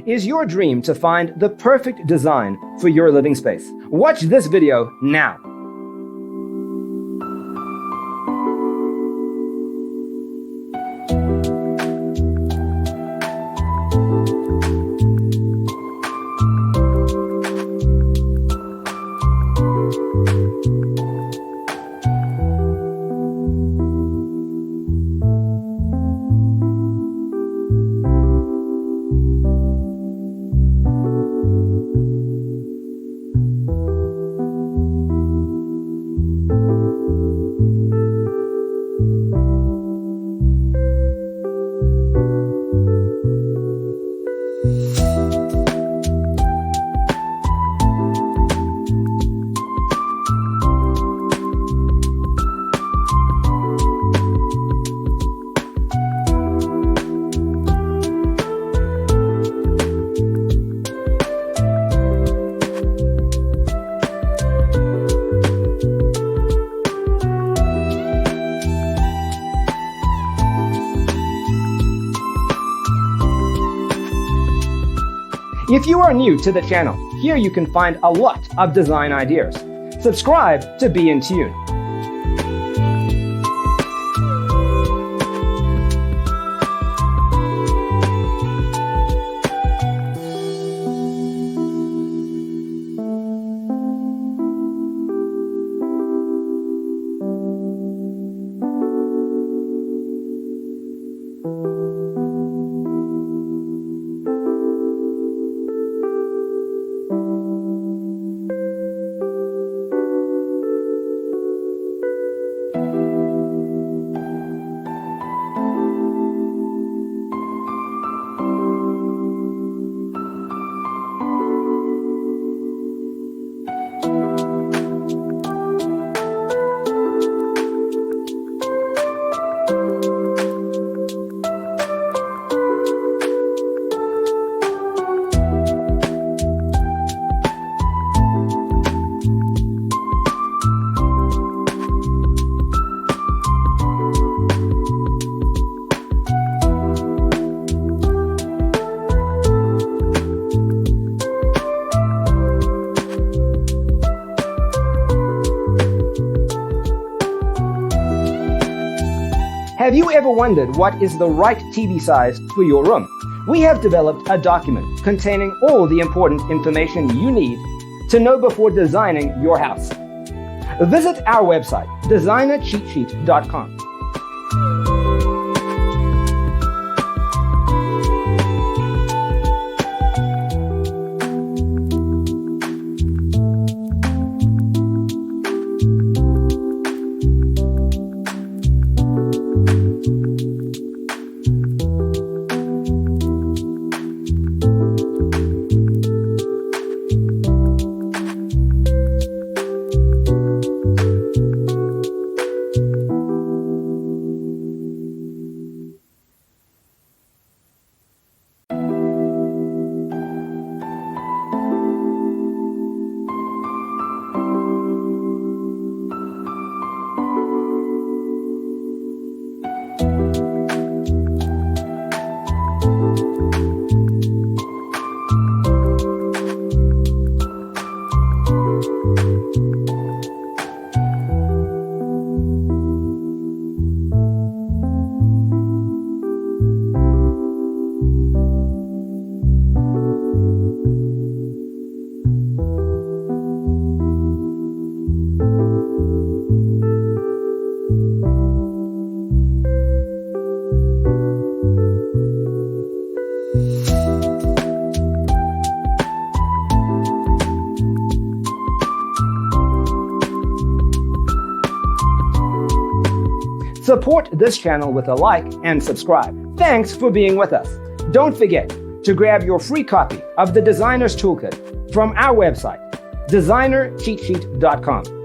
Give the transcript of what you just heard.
Is your dream to find the perfect design for your living space? Watch this video now. If you are new to the channel, here you can find a lot of design ideas. Subscribe to be in tune. Have you ever wondered what is the right TV size for your room? We have developed a document containing all the important information you need to know before designing your house. Visit our website, designercheatsheet.com. Support this channel with a like and subscribe. Thanks for being with us. Don't forget to grab your free copy of the Designer's Toolkit from our website, designercheatsheet.com.